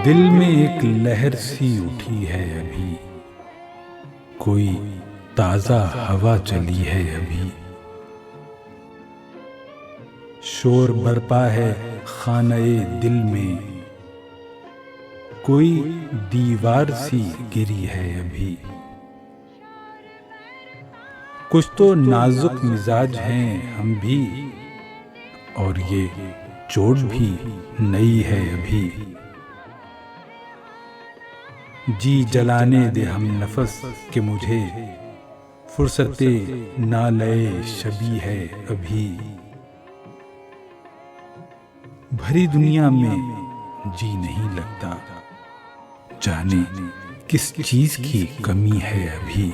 दिल में एक लहर सी उठी है अभी, कोई ताजा हवा चली है अभी। शोर बरपा है खाने दिल में, कोई दीवार सी गिरी है अभी। कुछ तो नाजुक मिजाज हैं हम भी, और ये चोट भी नई है अभी। जी जलाने दे हम नफस के मुझे, फुर्सते ना लए शबी है अभी। भरी दुनिया में जी नहीं लगता, जाने किस चीज की कमी है अभी।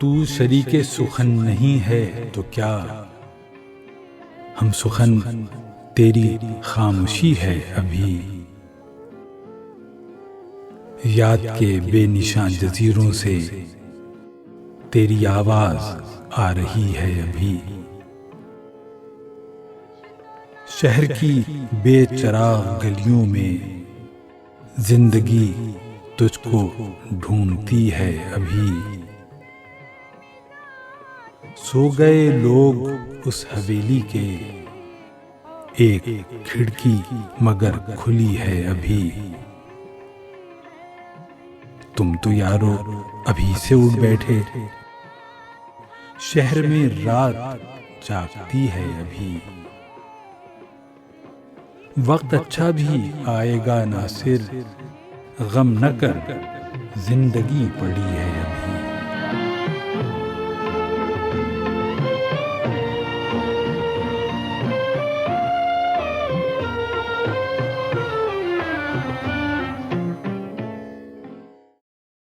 तू शरीके सुखन नहीं है तो क्या, हम सुखन तेरी खामोशी है अभी। याद के बेनिशान जजीरों से तेरी आवाज आ रही है अभी। शहर की बेचराग गलियों में जिंदगी तुझको ढूंढती है अभी। सो गए लोग उस हवेली के, एक खिड़की मगर खुली है अभी। तुम तो यारो अभी से उठ बैठे, शहर में रात जागती है अभी। वक्त अच्छा भी आएगा नासिर, गम न कर जिंदगी पड़ी है।